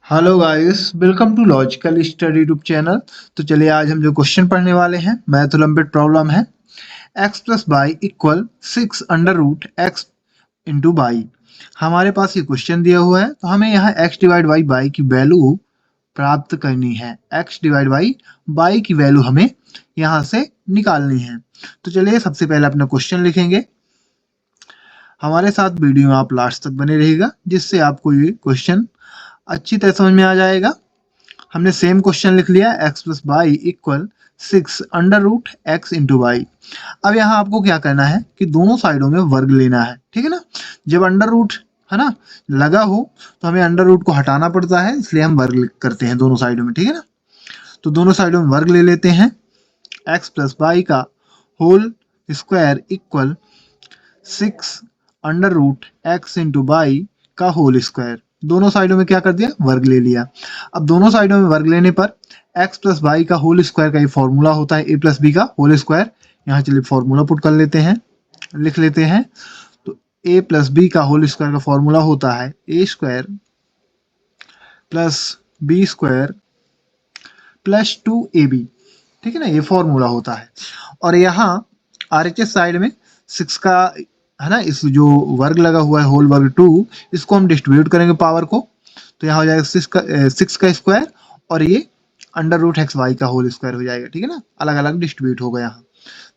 Hello guys, welcome to logical study YouTube channel. तो चलिए आज हम जो क्वेश्चन पढ़ने वाले हैं मैथ ओलंपियाड प्रॉब्लम है x plus y equal 6 under root x into y. हमारे पास ये क्वेश्चन दिया हुआ है तो हमें यहाँ x डिवाइड बाई की वैल्यू प्राप्त करनी है। x डिवाइड बाई की वैल्यू हमें यहाँ से निकालनी है। तो चलिए सबसे पहले अपना क्वेश्चन लिखेंगे। हमारे साथ वीडियो में आप लास्ट तक बने रहिएगा जिससे आपको ये क्वेश्चन अच्छी तरह समझ में आ जाएगा। हमने सेम क्वेश्चन लिख लिया x plus y equal 6 under root x into y. अब यहाँ आपको क्या करना है कि दोनों साइडों में वर्ग लेना है, ठीक है ना। जब अंडर रूट है ना लगा हो तो हमें अंडर रूट को हटाना पड़ता है, इसलिए हम वर्ग करते हैं दोनों साइडों में, ठीक है ना। तो दोनों साइडों में वर्ग ले लेते हैं। x प्लस बाई का whole square equal 6 under root x into y का होल स्क्वायर। दोनों साइडों में क्या कर दिया, वर्ग ले लिया। अब दोनों साइडों में वर्ग लेने पर x प्लस बाई का होल स्क्वायर का ये फॉर्मूला होता है a प्लस बी का होल स्क्वायर। यहाँ चलिए फॉर्मूला पुट कर लेते हैं, लिख लेते हैं। तो a प्लस बी का होल स्क्वायर का फॉर्मूला होता है a square plus b square plus 2ab, ठीक है ना, ये फॉर्मूला होता है। और यहाँ RHS साइड में 6 का है ना, इस जो वर्ग लगा हुआ है होल वर्ग 2, इसको हम डिस्ट्रीब्यूट करेंगे पावर को। तो यहाँ हो जाएगा 6 का स्क्वायर और ये अंडर रूट एक्स वाई का होल स्क्वायर हो जाएगा, ठीक है ना। अलग अलग डिस्ट्रीब्यूट होगा। यहाँ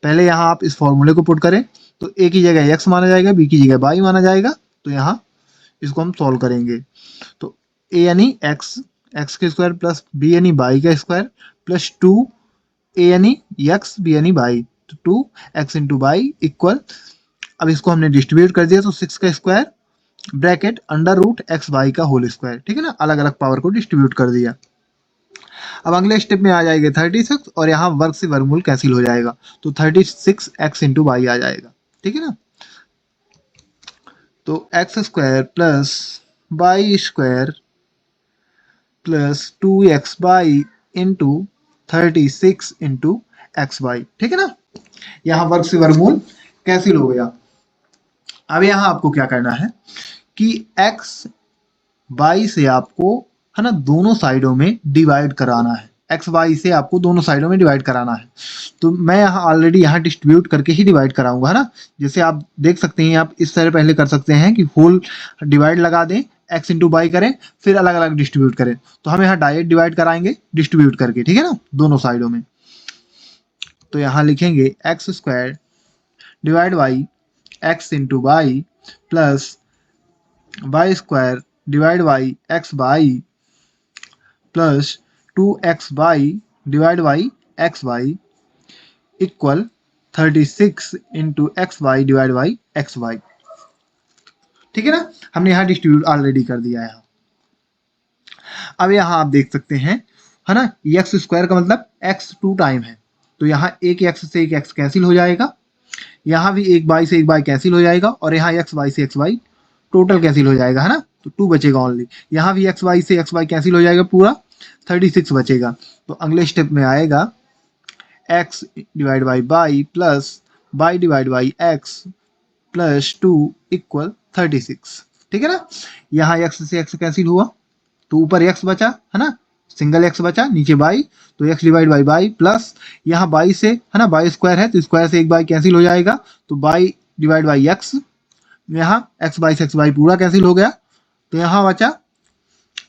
पहले यहाँ आप इस फॉर्मूले को पुट करें तो ए की जगह एक्स माना जाएगा, बी की जगह वाई माना जाएगा। तो यहाँ इसको हम सॉल्व करेंगे तो ए यानी एक्स, एक्स के स्क्वायर प्लस बी यानी बाई का स्क्वायर प्लस 2 ए यानी एक्स बी यानी बाई, तो 2x इंटू बाई इक्वल, अब इसको हमने डिस्ट्रीब्यूट कर दिया तो 6 का square bracket under root x y का होल स्क्वायर, ठीक है ना। अलग अलग पावर को डिस्ट्रीब्यूट कर दिया। अब अगले स्टेप में आ जाएगा 36 और यहाँ वर्ग से वर्गमूल कैंसिल हो जाएगा तो 36x इंटू वाई आ जाएगा, ठीक है ना। तो x square plus y square plus 2x y into 36 into x y, ठीक है ना। यहाँ वर्ग से वर्गमूल कैंसिल हो गया। अब यहाँ आपको क्या करना है कि x बाई से आपको है ना दोनों साइडों में डिवाइड कराना है। एक्स वाई से आपको दोनों साइडों में डिवाइड कराना है। तो मैं यहाँ ऑलरेडी यहाँ डिस्ट्रीब्यूट करके ही डिवाइड कराऊंगा, है ना। जैसे आप देख सकते हैं, आप इस तरह पहले कर सकते हैं कि होल डिवाइड लगा दें, एक्स इंटू बाई करें, फिर अलग अलग डिस्ट्रीब्यूट करें। तो हम यहाँ डायरेक्ट डिवाइड कराएंगे डिस्ट्रीब्यूट करके, ठीक है ना, दोनों साइडों में। तो यहाँ लिखेंगे x square divide by x into y plus y square divide by x y plus 2x y divide by x y equal 36 into x y divide by x y, ठीक है ना। हमने यहाँ डिस्ट्रीब्यूट ऑलरेडी कर दिया है। अब यहाँ आप देख सकते हैं, है ना, एक्स स्क्वायर का मतलब x 2 टाइम है। तो यहाँ एक एक्स से एक एक्स कैंसिल हो जाएगा, यहाँ भी एक बाई से एक बाई कैंसिल हो जाएगा और यहाँ एक्स वाई से एक्स वाई टोटल कैंसिल हो जाएगा, है ना। तो 2 बचेगा ओनली। यहाँ भी एक्स वाई से एक्स वाई कैंसिल हो जाएगा, पूरा 36 बचेगा। तो अगले स्टेप में आएगा x divide by plus by divide by x plus 2 equal 36, ठीक है ना। यहाँ x से x कैंसिल हुआ तो ऊपर x बचा, है ना, सिंगल x बचा, नीचे बाई, तो x डिवाइड बाई प्लस यहाँ बाई से, है ना, बाई स्क्वायर है तो स्क्वायर से एक बाई कैंसिल हो जाएगा, तो बाई डिवाइड बाई एक्स, यहाँ x बाई से x बाई पूरा कैंसिल हो गया, तो यहाँ बचा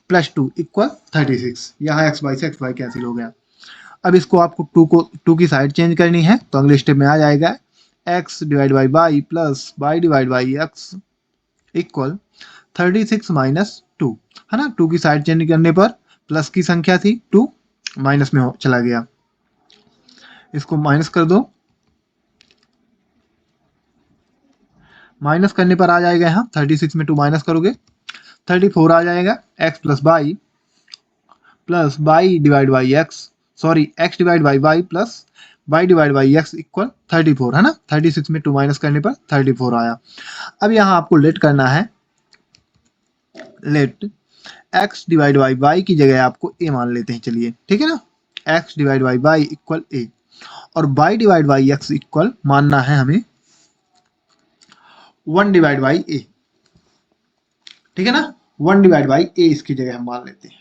प्लस 2 इक्वल 36। यहाँ x बाई से x बाई कैंसिल हो गया। अब इसको आपको 2 की साइड चेंज करनी है तो अगले स्टेप में आ जाएगा x divide by plus by divide by x equal 36 minus 2, है ना। 2 की साइड चेंज करने पर प्लस की संख्या थी 2 माइनस में चला गया, इसको माइनस कर दो। माइनस करने पर आ जाएगा यहाँ 36 में 2 माइनस करोगे 34 आ जाएगा। x plus by divide by x, sorry x divide by plus by divide by x equal 34, है ना। 36 में 2 माइनस करने पर 34 आया। अब यहाँ आपको लेट करना है, लेट x डिवाइड बाई की जगह आपको a मान लेते हैं, चलिए, ठीक है ना। x divide by equal a और by divide by x equal मानना है हमें 1 डिवाइड बाई a, ठीक है ना। 1 डिवाइड बाई a इसकी जगह हम मान लेते हैं।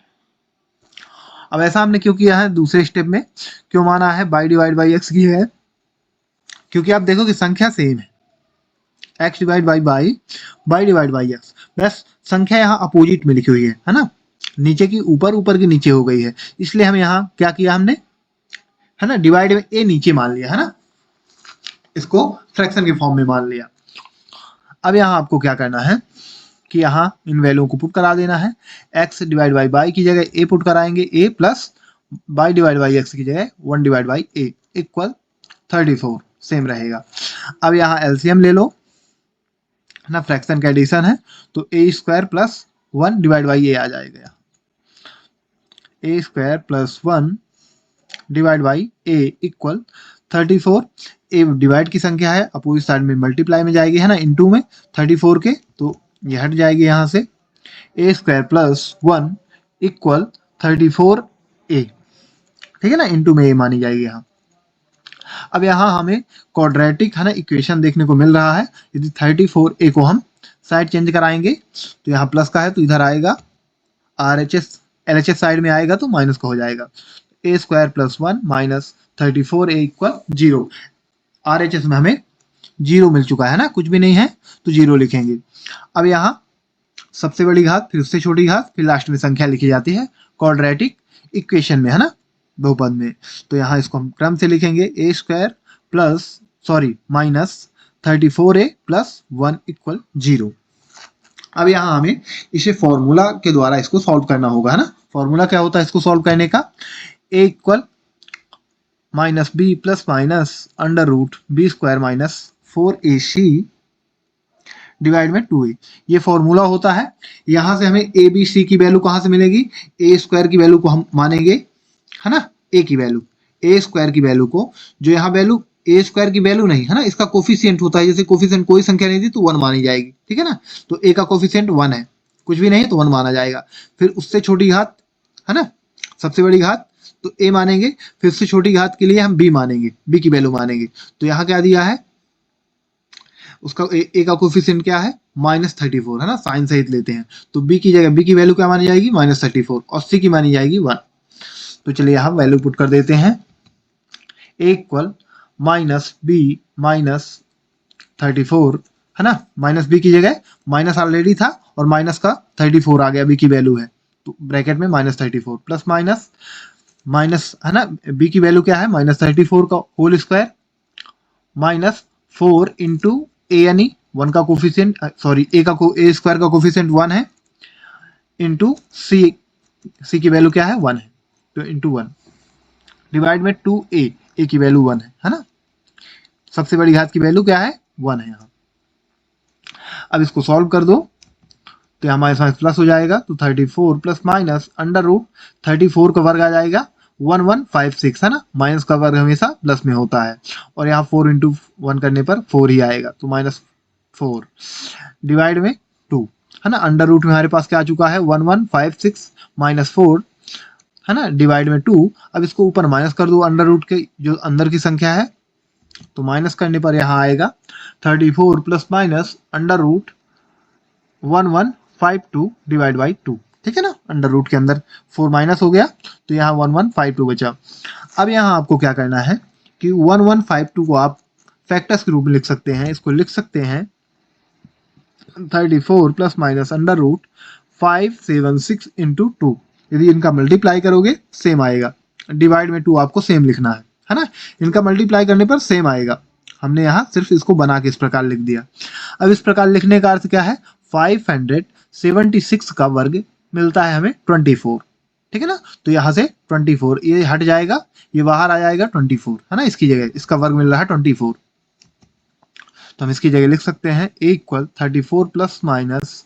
अब ऐसा हमने क्यों किया है दूसरे स्टेप में, क्यों माना है बाई डिवाइड बाई एक्स की है, क्योंकि आप देखो कि संख्या सेम है, x divide by by by divide by x, बस संख्या यहाँ अपोजिट में लिखी हुई है ना, नीचे की ऊपर, ऊपर की नीचे हो गई है, इसलिए हम यहाँ क्या किया हमने, है ना, डिवाइड में ए नीचे मान लिया, है ना, इसको फ्रैक्शन के फॉर्म में मान लिया। अब यहाँ आपको क्या करना है कि यहाँ इन वैल्यू को पुट करा देना है, एक्स डिवाइड बाई बाई की जगह ए पुट कराएंगे, A plus by divide by X की जगह 1 divide by A equal 34, same रहेगा। अब यहाँ एलसीएम ले लो ना, फ्रैक्शन का एडिशन है, तो A square plus 1 divide by A आ जाएगा, A square plus 1 divide by A equal 34। A divide की संख्या है, अपोजिट साइड में मल्टीप्लाई में जाएगी, है ना, इनटू में 34 के, तो ये हट जाएगी यहाँ से, ए स्क्वायर प्लस 1 इक्वल 34 ए, ठीक है ना, इनटू में ए मानी जाएगी यहाँ। अब यहाँ हमें क्वाड्रेटिक, है ना, इक्वेशन देखने को मिल रहा है। यदि 34 ए को हम साइड चेंज कराएंगे तो यहाँ प्लस का है तो इधर आएगा, R H S L H S side में आएगा तो माइनस का हो जाएगा, A square plus 1 minus 34 A equal 0। R H S में हमें 0 मिल चुका है ना, कुछ भी नहीं है तो 0 लिखेंगे। अब यहाँ सबसे बड़ी घात, फिर उससे छोटी घात, फिर लास्ट में संख्या लिखी जाती है क्वाड्रेटिक इक्वेशन में, है ना, बहुपद में। तो यहाँ इसको हम क्रम से लिखेंगे, ए स्क्वायर प्लस माइनस 34 ए प्लस 1 इक्वल 0। अब यहाँ हमें इसे फॉर्मूला के द्वारा इसको सॉल्व करना होगा, है ना। फॉर्मूला क्या होता है इसको सॉल्व करने का, A equal minus B plus minus under root B square minus 4ac divide में 2a, ये फॉर्मूला होता है। यहाँ से हमें ए बी सी की वैल्यू कहाँ से मिलेगी, ए स्क्वायर की वैल्यू को हम मानेंगे, है ना, ए की वैल्यू, ए स्क्वायर की वैल्यू को, जो यहाँ वैल्यू ए स्क्वायर की वैल्यू नहीं है ना, इसका कोफिशिएंट होता है, जैसे कोफिशिएंट कोई संख्या नहीं दी तो 1 मानी जाएगी, ठीक है ना, तो ए का कोफिशिएंट 1 है, कुछ भी नहीं है तो 1 माना जाएगा। फिर उससे छोटी घात, है ना, सबसे बड़ी घात तो ए मानेंगे, फिर उससे छोटी घात के लिए हम बी मानेंगे, बी की वैल्यू मानेंगे। तो यहाँ क्या दिया है, उसका ए का कोफिशिएंट क्या है, -34, है ना, साइन सहित लेते हैं, तो बी की जगह बी की वैल्यू क्या मानी जाएगी, -34, और सी की मानी जाएगी 1। तो चलिए यहाँ वैल्यू पुट कर देते हैं, A equal minus B minus 34, है ना, माइनस बी की जगह माइनस ऑलरेडी था और माइनस का 34 आ गया, बी की वैल्यू है, तो ब्रैकेट में -34 प्लस माइनस माइनस, है ना, बी की वैल्यू क्या है, -34 का होल स्क्वायर माइनस 4 इंटू ए, यानी 1 का कोफिशिएंट, ए का ए स्क्वायर का कोफिशिएंट 1 है, इंटू सी की वैल्यू क्या है 1 है, तो इंटू 1 डिवाइड में 2a, ए की वैल्यू 1 है ना, सबसे बड़ी घात की वैल्यू क्या है 1 है यहाँ। अब इसको सॉल्व कर दो तो हमारे पास प्लस हो जाएगा, तो 34 प्लस माइनस अंडर रूट 34 का वर्ग आ जाएगा 1156, है ना, माइनस का वर्ग हमेशा प्लस में होता है, और यहाँ 4 इंटू 1 करने पर 4 ही आएगा, तो -4 डिवाइड में 2, है ना, अंडर रूट में हमारे पास क्या आ चुका है 1156 -4, है ना, डिवाइड में 2। अब इसको ऊपर माइनस कर दो, अंडर रूट के जो अंदर की संख्या है, तो माइनस करने पर यहाँ आएगा 34 plus minus under root 1152 divide by 2, ठीक है ना, अंडर रूट के अंदर 4 माइनस हो गया तो यहाँ 1152 बचा। अब यहाँ आपको क्या करना है कि 1152 को आप फैक्टर्स के रूप में लिख सकते हैं, इसको लिख सकते हैं 34 plus minus under root 576 into 2, यदि इनका मल्टीप्लाई करोगे सेम आएगा, डिवाइड में 2 आपको सेम लिखना है ना, इनका मल्टीप्लाई करने पर सेम आएगा, हमने यहाँ सिर्फ इसको बना के इस प्रकार लिख दिया। अब इस प्रकार लिखने का अर्थ क्या है, 576 का वर्ग मिलता है हमें 24, ठीक है ना, तो यहाँ से 24 ये हट जाएगा, ये बाहर आ जाएगा 24, है ना, इसकी जगह इसका वर्ग मिल रहा है 24, तो हम इसकी जगह लिख सकते हैं A equal 34 plus minus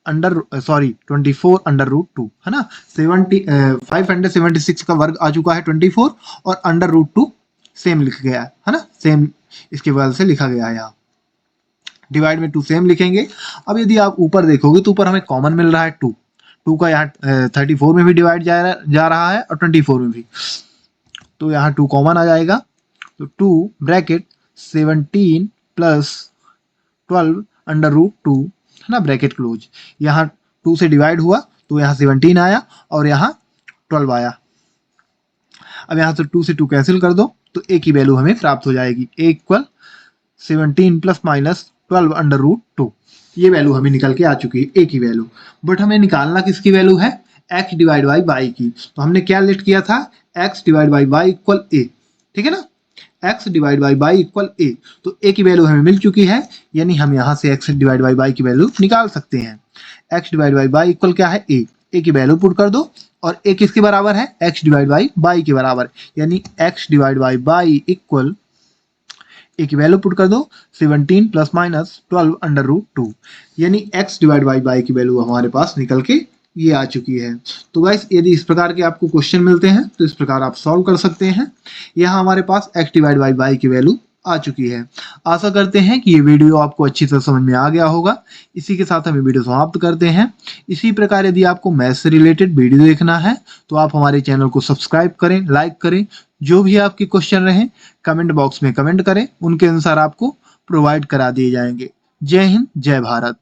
24 under root 2, है ना, 576 का वर्ग आ चुका है 24, और अंडर रूट 2 सेम लिख गया है ना, सेम इसके वजह से लिखा गया है यहाँ, डिवाइड में 2 सेम लिखेंगे। अब यदि आप ऊपर देखोगे तो ऊपर हमें कॉमन मिल रहा है 2 का यहाँ 34 में भी डिवाइड जा रहा है और 24 में भी, तो यहाँ 2 कॉमन आ जाएगा, तो 2 ब्रैकेट 17 प्लस 12 अंडर रूट 2, है ना, ब्रैकेट क्लोज, यहाँ 2 से डिवाइड हुआ तो यहाँ 17 आया और यहाँ 12 आया, अब यहाँ से 2 से 2 कैंसिल कर दो तो a की वैल्यू हमें प्राप्त हो जाएगी, a equal 17 plus minus 12 under root 2। ये वैल्यू हमें निकल के आ चुकी है a की वैल्यू। बट हमें निकालना किसकी वैल्यू है, x डिवाइड बाई y की। तो हमने क्या लेट किया था, x divide by y equal a, ठीक है ना, x divide by y equal a। तो a की वैल्यू हमें मिल चुकी है, यानी हम यहाँ से x डिवाइड बाई y की वैल्यू निकाल सकते हैं। x divide by y equal क्या है, a की वैल्यू पुट कर दो, और a किसके बराबर है, x डिवाइड बाई y के बराबर, यानी x divide by y equal a की वैल्यू पुट कर दो 17 प्लस माइनस 12 अंडर रूट 2, यानी x डिवाइड बाई y की वैल्यू हमारे पास निकल के ये आ चुकी है। तो गाइस यदि इस प्रकार के आपको क्वेश्चन मिलते हैं तो इस प्रकार आप सॉल्व कर सकते हैं। यहाँ हमारे पास x डिवाइड बाई y की वैल्यू आ चुकी है। आशा करते हैं कि ये वीडियो आपको अच्छी तरह समझ में आ गया होगा। इसी के साथ हम वीडियो समाप्त करते हैं। इसी प्रकार यदि आपको मैथ से रिलेटेड वीडियो देखना है तो आप हमारे चैनल को सब्सक्राइब करें, लाइक करें। जो भी आपके क्वेश्चन रहे कमेंट बॉक्स में कमेंट करें, उनके अनुसार आपको प्रोवाइड करा दिए जाएंगे। जय हिंद, जय भारत।